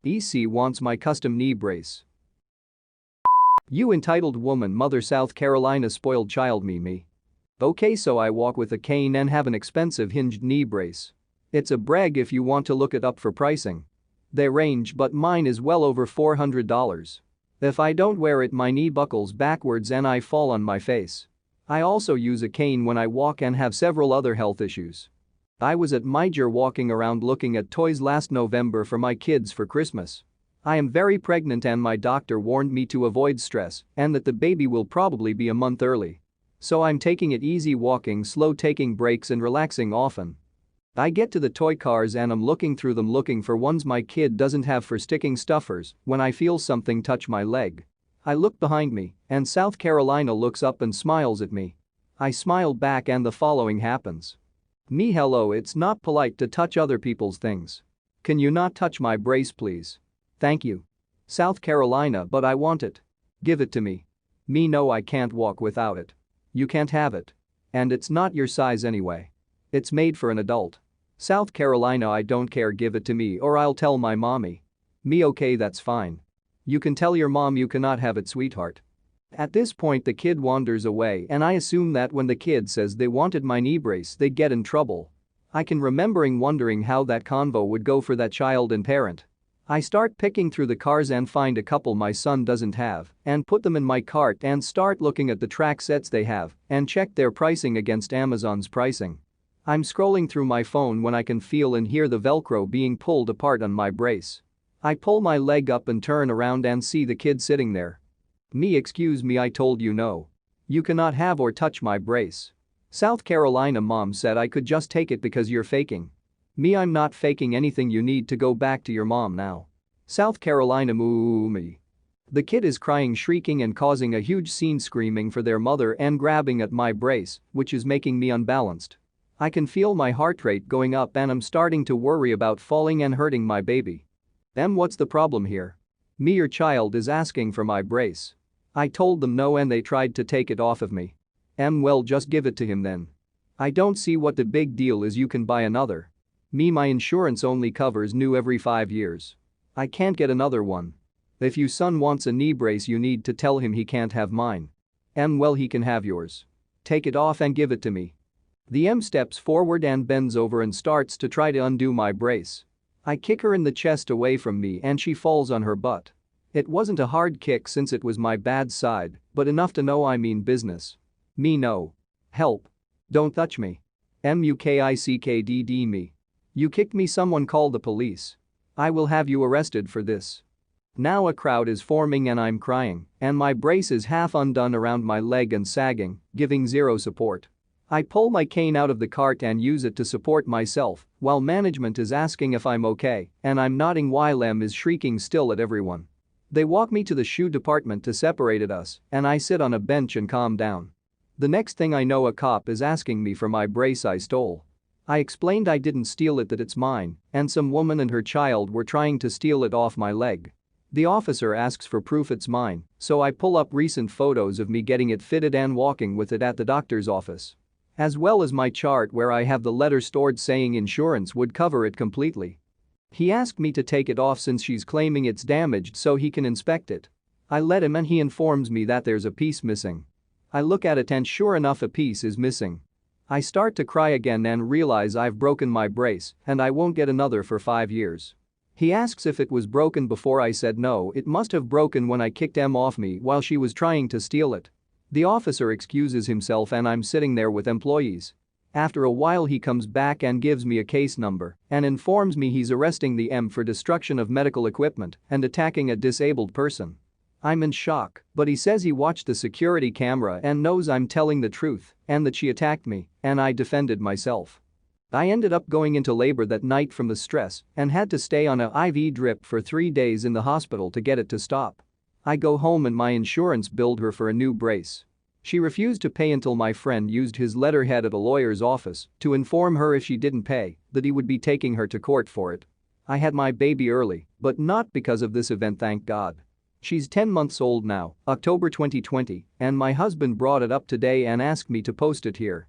EC wants my custom knee brace. You entitled woman, mother, South Carolina spoiled child, me. Okay, so I walk with a cane and have an expensive hinged knee brace. It's a brag if you want to look it up for pricing. They range, but mine is well over $400. If I don't wear it, my knee buckles backwards and I fall on my face. I also use a cane when I walk and have several other health issues. I was at Major walking around looking at toys last November for my kids for Christmas. I am very pregnant and my doctor warned me to avoid stress and that the baby will probably be a month early. So I'm taking it easy, walking slow, taking breaks and relaxing often. I get to the toy cars and I'm looking through them looking for ones my kid doesn't have for sticking stuffers when I feel something touch my leg. I look behind me and South Carolina looks up and smiles at me. I smile back and the following happens. Me, hello, it's not polite to touch other people's things. Can you not touch my brace, please? Thank you. South Carolina, but I want it. Give it to me. Me, no, I can't walk without it. You can't have it. And it's not your size anyway. It's made for an adult. South Carolina, I don't care, give it to me or I'll tell my mommy. Me, okay, that's fine. You can tell your mom you cannot have it, sweetheart. At this point the kid wanders away and I assume that when the kid says they wanted my knee brace they get in trouble. I can remembering wondering how that convo would go for that child and parent. I start picking through the cars and find a couple my son doesn't have and put them in my cart and start looking at the track sets they have and check their pricing against Amazon's pricing. I'm scrolling through my phone when I can feel and hear the Velcro being pulled apart on my brace. I pull my leg up and turn around and see the kid sitting there. Me, excuse me, I told you no. You cannot have or touch my brace. South Carolina, mom said I could just take it because you're faking. Me, I'm not faking anything, you need to go back to your mom now. South Carolina, moo me. The kid is crying, shrieking and causing a huge scene, screaming for their mother and grabbing at my brace, which is making me unbalanced. I can feel my heart rate going up and I'm starting to worry about falling and hurting my baby. What's the problem here? Me, your child is asking for my brace. I told them no and they tried to take it off of me. Well, just give it to him then. I don't see what the big deal is, you can buy another. Me, my insurance only covers new every 5 years. I can't get another one. If your son wants a knee brace you need to tell him he can't have mine. Well, he can have yours. Take it off and give it to me. The steps forward and bends over and starts to try to undo my brace. I kick her in the chest away from me and she falls on her butt. It wasn't a hard kick since it was my bad side, but enough to know I mean business. Me, no. Help. Don't touch me. Mukickdd me. You kicked me, someone call the police. I will have you arrested for this. Now a crowd is forming and I'm crying, and my brace is half undone around my leg and sagging, giving zero support. I pull my cane out of the cart and use it to support myself while management is asking if I'm okay and I'm nodding while is shrieking still at everyone. They walk me to the shoe department to separate us and I sit on a bench and calm down. The next thing I know a cop is asking me for my brace I stole. I explained I didn't steal it, that it's mine, and some woman and her child were trying to steal it off my leg. The officer asks for proof it's mine, so I pull up recent photos of me getting it fitted and walking with it at the doctor's office. As well as my chart where I have the letter stored saying insurance would cover it completely. He asked me to take it off since she's claiming it's damaged so he can inspect it. I let him and he informs me that there's a piece missing. I look at it and sure enough a piece is missing. I start to cry again and realize I've broken my brace and I won't get another for 5 years. He asks if it was broken before. I said no, it must have broken when I kicked off me while she was trying to steal it. The officer excuses himself and I'm sitting there with employees. After a while he comes back and gives me a case number and informs me he's arresting the for destruction of medical equipment and attacking a disabled person. I'm in shock, but he says he watched the security camera and knows I'm telling the truth and that she attacked me and I defended myself. I ended up going into labor that night from the stress and had to stay on a IV drip for 3 days in the hospital to get it to stop. I go home and my insurance billed her for a new brace. She refused to pay until my friend used his letterhead at a lawyer's office to inform her if she didn't pay that he would be taking her to court for it. I had my baby early, but not because of this event, thank God. She's 10 months old now, October 2020, and my husband brought it up today and asked me to post it here.